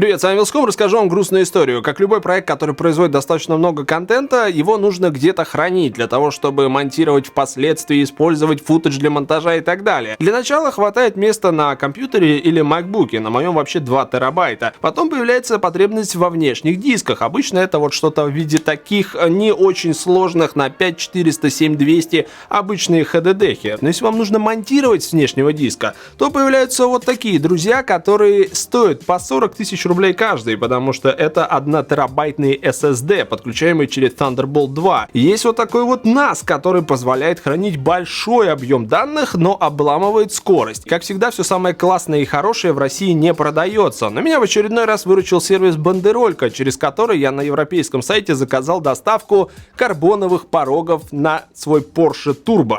Привет, с вами Вилском, расскажу вам грустную историю. Как любой проект, который производит достаточно много контента, его нужно где-то хранить для того, чтобы монтировать впоследствии, использовать футаж для монтажа и так далее. Для начала хватает места на компьютере или макбуке, на моем вообще 2 терабайта. Потом появляется потребность во внешних дисках. Обычно это вот что-то в виде таких не очень сложных на 5400, 7200 обычные HDD-хи. Но если вам нужно монтировать с внешнего диска, то появляются вот такие друзья, которые стоят по 40 тысяч рублей каждый, потому что это 1 терабайтный SSD, подключаемый через Thunderbolt 2. Есть вот такой вот NAS, который позволяет хранить большой объем данных, но обламывает скорость. Как всегда, все самое классное и хорошее в России не продается. Но меня в очередной раз выручил сервис Бандеролька, через который я на европейском сайте заказал доставку карбоновых порогов на свой Porsche Turbo.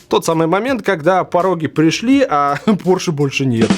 Тот самый момент, когда пороги пришли, а Porsche больше нет.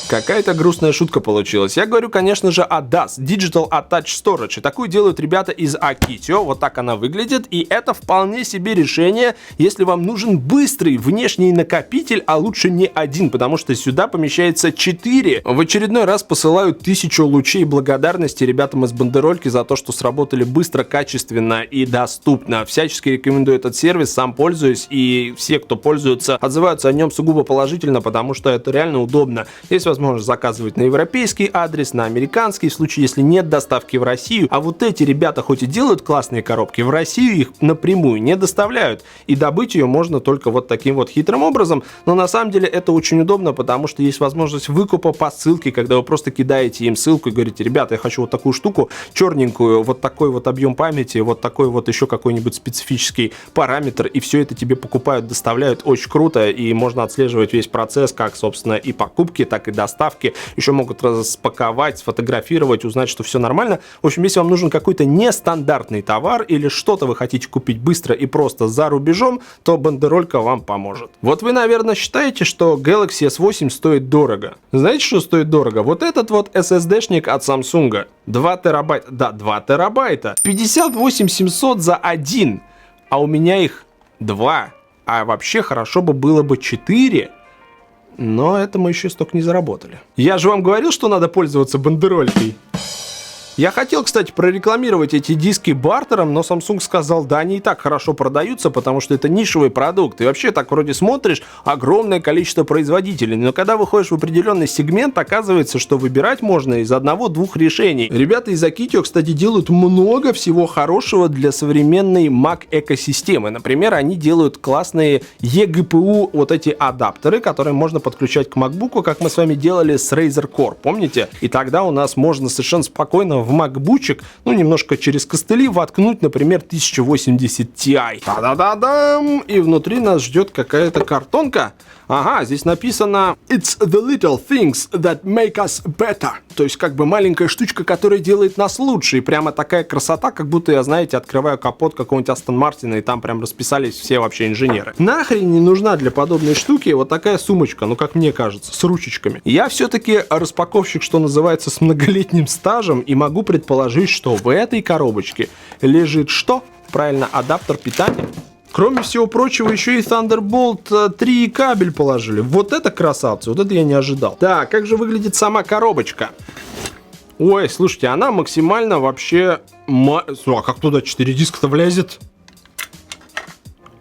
Какая-то грустная шутка получилась. Я говорю, конечно же, о DAS, Digital Attached Storage. И такую делают ребята из Akitio. Вот так она выглядит. И это вполне себе решение, если вам нужен быстрый внешний накопитель, а лучше не один, потому что сюда помещается 4. В очередной раз посылаю 1000 лучей благодарности ребятам из Бандерольки за то, что сработали быстро, качественно и доступно. Всячески рекомендую этот сервис, сам пользуюсь. И все, кто пользуется, отзываются о нем сугубо положительно, потому что это реально удобно. Есть возможность заказывать на европейский адрес, на американский, в случае, если нет доставки в Россию. А вот эти ребята хоть и делают классные коробки, в Россию их напрямую не доставляют. И добыть ее можно только вот таким вот хитрым образом. Но на самом деле это очень удобно, потому что есть возможность выкупа по ссылке, когда вы просто кидаете им ссылку и говорите: ребята, я хочу вот такую штуку, черненькую, вот такой вот объем памяти, вот такой вот еще какой-нибудь специфический параметр, и все это тебе покупают, доставляют. Очень круто, и можно отслеживать весь процесс, как, собственно, и покупки, так и доставки, еще могут распаковать, сфотографировать, узнать, что все нормально. В общем, если вам нужен какой-то нестандартный товар или что-то вы хотите купить быстро и просто за рубежом, то Бандеролька вам поможет. Вот вы, наверное, считаете, что Galaxy S8 стоит дорого. Знаете, что стоит дорого? Вот этот вот SSD-шник от Samsung. 2 терабайта. Да, 2 терабайта. 58 700 за один. А у меня их 2. А вообще хорошо бы было бы 4. Но это мы еще столько не заработали. Я же вам говорил, что надо пользоваться Бандеролькой. Я хотел, кстати, прорекламировать эти диски бартером, но Samsung сказал, да, они и так хорошо продаются, потому что это нишевый продукт. И вообще так вроде смотришь, огромное количество производителей. Но когда выходишь в определенный сегмент, оказывается, что выбирать можно из 1-2 решений. Ребята из Akitio, кстати, делают много всего хорошего для современной Mac экосистемы. Например, они делают классные eGPU, вот эти адаптеры, которые можно подключать к MacBook, как мы с вами делали с Razer Core, помните? И тогда у нас можно совершенно спокойно в макбучек, ну, немножко через костыли воткнуть, например, 1080 Ti. Та-да-да-дам! И внутри нас ждет какая-то картонка. Ага, здесь написано «It's the little things that make us better». То есть, как бы маленькая штучка, которая делает нас лучше. И прямо такая красота, как будто я, знаете, открываю капот какого-нибудь Астон Мартина, и там прям расписались все вообще инженеры. Нахрен не нужна для подобной штуки вот такая сумочка, ну, как мне кажется, с ручечками. Я все-таки распаковщик, что называется, с многолетним стажем, и могу предположить, что в этой коробочке лежит что? Правильно, адаптер питания. Кроме всего прочего, еще и Thunderbolt 3 кабель положили. Вот это красавцы, вот это я не ожидал. Так, как же выглядит сама коробочка? Ой, слушайте, она максимально вообще... А как туда 4 диска-то влезет?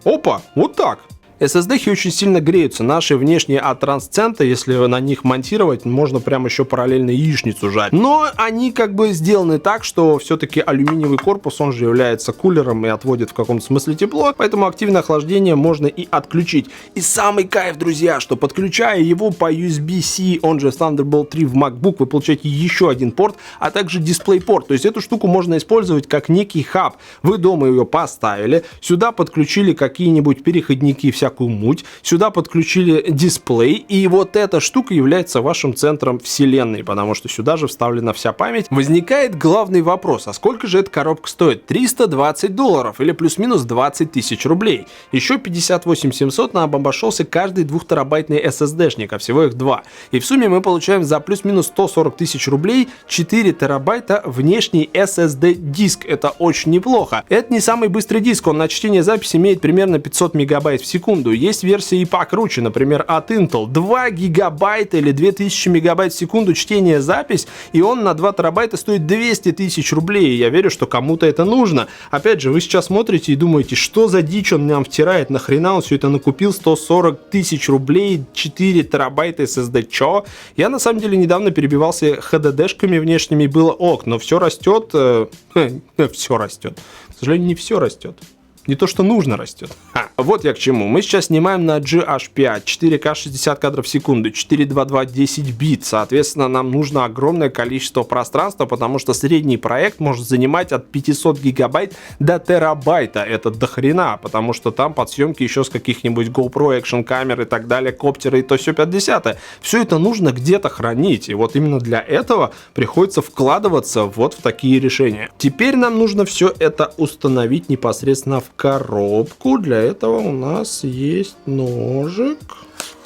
Опа, вот так. SSD-хи очень сильно греются. Наши внешние от трансцента, если на них монтировать, можно прям еще параллельно яичницу жарить. Но они как бы сделаны так, что все-таки алюминиевый корпус, он же является кулером и отводит в каком-то смысле тепло, поэтому активное охлаждение можно и отключить. И самый кайф, друзья, что подключая его по USB-C, он же Thunderbolt 3 в MacBook, вы получаете еще один порт, а также DisplayPort. То есть эту штуку можно использовать как некий хаб. Вы дома ее поставили, сюда подключили какие-нибудь переходники, всякую муть, сюда подключили дисплей, и вот эта штука является вашим центром вселенной, потому что сюда же вставлена вся память. Возникает главный вопрос: а сколько же эта коробка стоит? $320 или плюс-минус 20 тысяч рублей. Еще 58 700 нам обошелся каждый 2-терабайтный SSD-шник, а всего их 2. И в сумме мы получаем за плюс-минус 140 тысяч рублей 4 терабайта внешний SSD-диск. Это очень неплохо. Это не самый быстрый диск, он на чтение записи имеет примерно 500 мегабайт в секунду. секунду. Есть версии и покруче, например, от Intel. 2 гигабайта или 2000 мегабайт в секунду чтение-запись, и он на 2 терабайта стоит 200 тысяч рублей. Я верю, что кому-то это нужно. Опять же, вы сейчас смотрите и думаете, что за дичь он нам втирает, нахрена он все это накупил, 140 тысяч рублей, 4 терабайта SSD, чё? Я на самом деле недавно перебивался HDD-шками внешними, было ок, но все растет, все растет. К сожалению, не все растет. Не то, что нужно, растет. Вот я к чему. Мы сейчас снимаем на GH5, 4К 60 кадров в секунду, 422 10 бит. Соответственно, нам нужно огромное количество пространства, потому что средний проект может занимать от 500 гигабайт до терабайта. Это дохрена, потому что там подсъемки еще с каких-нибудь GoPro, экшн камер и так далее, коптеры и то все 50. Все это нужно где-то хранить. И вот именно для этого приходится вкладываться вот в такие решения. Теперь нам нужно все это установить непосредственно в коробку. Для этого у нас есть ножик.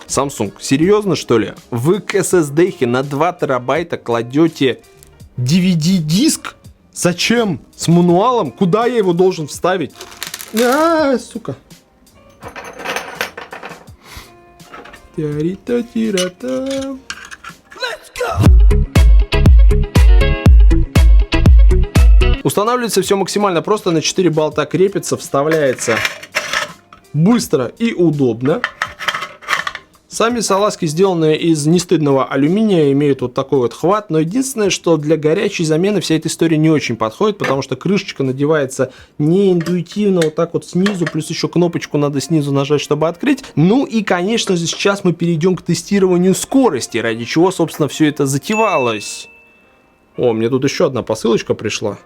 Samsung, серьезно что ли? Вы к SSD на 2 терабайта кладете DVD-диск? Зачем? С мануалом? Куда я его должен вставить? Сука. Let's go! Устанавливается все максимально просто, на 4 болта крепится, вставляется быстро и удобно. Сами салазки, сделанные из нестыдного алюминия, имеют вот такой вот хват, но единственное, что для горячей замены вся эта история не очень подходит, потому что крышечка надевается неинтуитивно вот так вот снизу, плюс еще кнопочку надо снизу нажать, чтобы открыть. Ну и, конечно же, сейчас мы перейдем к тестированию скорости, ради чего, собственно, все это затевалось. О, мне тут еще одна посылочка пришла.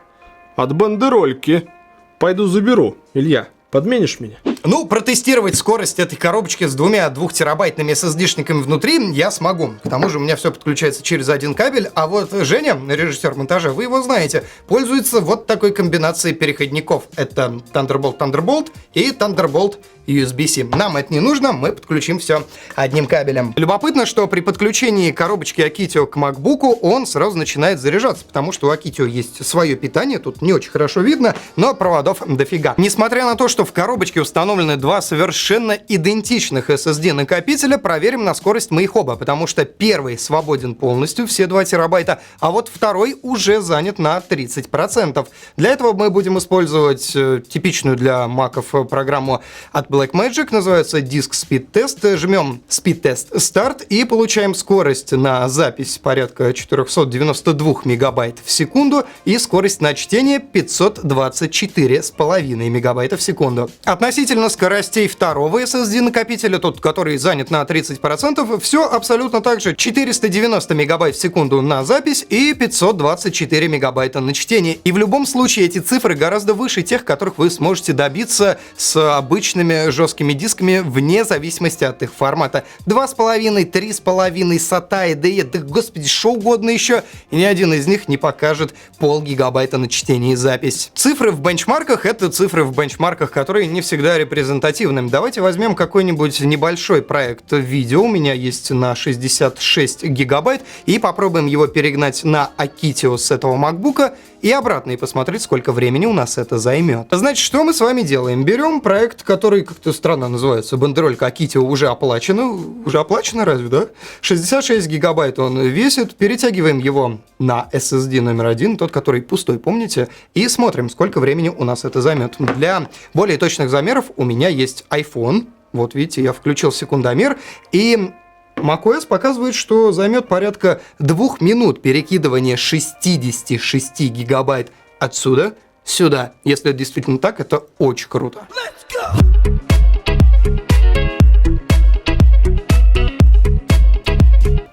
От бандерольки. Пойду заберу. Илья, подменишь меня? Ну, протестировать скорость этой коробочки с 2-терабайтными SSD-шниками внутри я смогу. К тому же у меня все подключается через один кабель, а вот Женя, режиссер монтажа, вы его знаете, пользуется вот такой комбинацией переходников. Это Thunderbolt и Thunderbolt USB-C. Нам это не нужно, мы подключим все одним кабелем. Любопытно, что при подключении коробочки Akitio к MacBook он сразу начинает заряжаться, потому что у Akitio есть свое питание, тут не очень хорошо видно, но проводов дофига. Несмотря на то, что в коробочке установлены два совершенно идентичных SSD-накопителя, проверим на скорость мы их оба, потому что первый свободен полностью, все 2 терабайта, а вот второй уже занят на 30%. Для этого мы будем использовать типичную для маков программу от Blackmagic, называется Disk Speed Test. Жмем Speed Test Start и получаем скорость на запись порядка 492 мегабайт в секунду и скорость на чтение 524,5 мегабайта в секунду. Относительно скоростей второго SSD-накопителя, тот, который занят на 30%, все абсолютно так же. 490 мегабайт в секунду на запись и 524 мегабайта на чтение. И в любом случае эти цифры гораздо выше тех, которых вы сможете добиться с обычными жесткими дисками вне зависимости от их формата. 2,5, 3,5, SATA, IDE, да господи, что угодно еще, и ни один из них не покажет полгигабайта на чтение и запись. Цифры в бенчмарках — это цифры в бенчмарках, которые не всегда репрезентативны. Давайте возьмем какой-нибудь небольшой проект видео, у меня есть на 66 гигабайт, и попробуем его перегнать на Akitio с этого MacBook'а и обратно, и посмотреть, сколько времени у нас это займет. Значит, что мы с вами делаем? Берем проект, который как-то странно называется, бандеролька Akitio уже оплачена. Уже оплачена разве, да? 66 гигабайт он весит. Перетягиваем его на SSD номер 1, тот, который пустой, помните? И смотрим, сколько времени у нас это займет. Для более точных замеров у меня есть iPhone. Вот видите, я включил секундомер, и macOS показывает, что займет порядка 2 минут перекидывания 66 гигабайт отсюда сюда. Если это действительно так, это очень круто.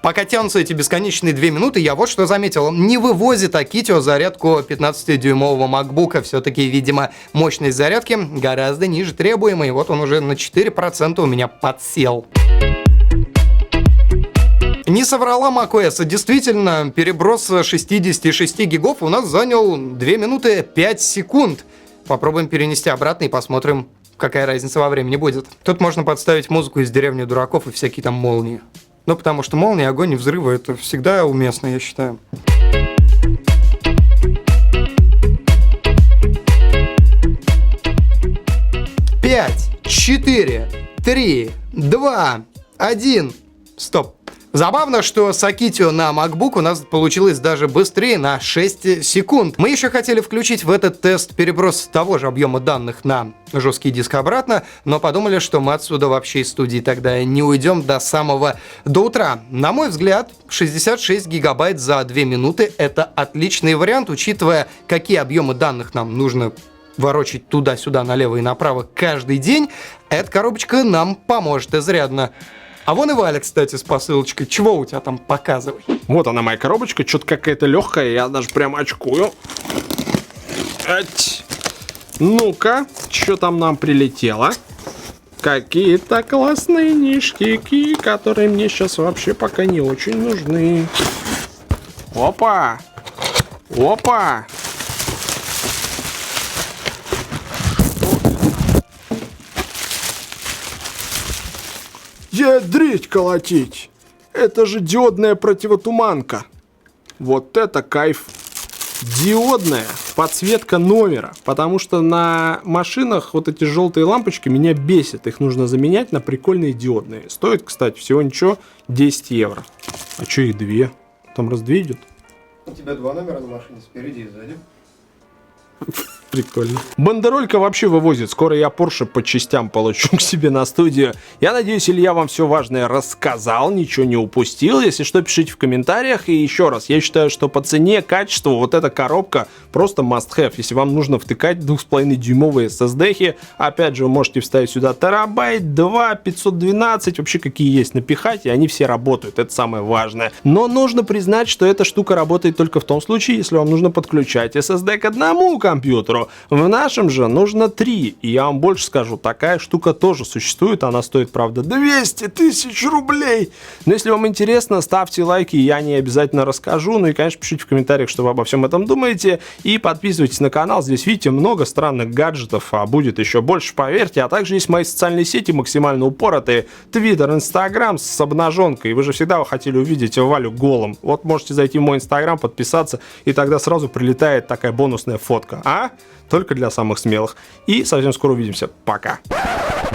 Пока тянутся эти бесконечные 2 минуты, я вот что заметил. Не вывозит Akitio зарядку 15-дюймового MacBook'а. Все-таки, видимо, мощность зарядки гораздо ниже требуемой. Вот он уже на 4% у меня подсел. Не соврала macOS. Действительно, переброс 66 гигов у нас занял 2 минуты 5 секунд. Попробуем перенести обратно и посмотрим, какая разница во времени будет. Тут можно подставить музыку из «Деревни дураков» и всякие там молнии. Ну, потому что молнии, огонь и взрывы — это всегда уместно, я считаю. 5, 4, 3, 2, 1. Стоп. Забавно, что с Akitio на MacBook у нас получилось даже быстрее на 6 секунд. Мы еще хотели включить в этот тест переброс того же объема данных на жесткий диск обратно, но подумали, что мы отсюда вообще из студии тогда не уйдем до утра. На мой взгляд, 66 гигабайт за 2 минуты — это отличный вариант, учитывая, какие объемы данных нам нужно ворочать туда-сюда, налево и направо каждый день. Эта коробочка нам поможет изрядно. А вон и Валя, кстати, с посылочкой. Чего у тебя там показывай? Вот она, моя коробочка, что-то какая-то легкая, я даже прям очкую. Ну-ка, что там нам прилетело? Какие-то классные ништяки, которые мне сейчас вообще пока не очень нужны. Опа! Опа! Ядрить колотить! Это же диодная противотуманка. Вот это кайф. Диодная подсветка номера. Потому что на машинах вот эти желтые лампочки меня бесят. Их нужно заменять на прикольные диодные. Стоит, кстати, всего ничего 10 евро. А что их две? Там раз две идет? У тебя два номера на машине, спереди и сзади. Прикольно. Бандеролька вообще вывозит. Скоро я Porsche по частям получу к себе на студию. Я надеюсь, Илья вам все важное рассказал, ничего не упустил. Если что, пишите в комментариях. И еще раз, я считаю, что по цене, качеству вот эта коробка просто must have. Если вам нужно втыкать 2,5-дюймовые SSD-хи, опять же, вы можете вставить сюда терабайт, 2, 512, вообще какие есть, напихать, и они все работают. Это самое важное. Но нужно признать, что эта штука работает только в том случае, если вам нужно подключать SSD к одному компьютеру. В нашем же нужно 3. И я вам больше скажу, такая штука тоже существует. Она стоит, правда, 200 тысяч рублей. Но если вам интересно, ставьте лайки, я о ней обязательно расскажу. Ну и, конечно, пишите в комментариях, что вы обо всем этом думаете. И подписывайтесь на канал. Здесь, видите, много странных гаджетов, а будет еще больше, поверьте. А также есть мои социальные сети максимально упоротые. Твиттер, Инстаграм с обнаженкой. Вы же всегда хотели увидеть Валю голым. Вот можете зайти в мой Инстаграм, подписаться, и тогда сразу прилетает такая бонусная фотка. А? Только для самых смелых. И совсем скоро увидимся. Пока.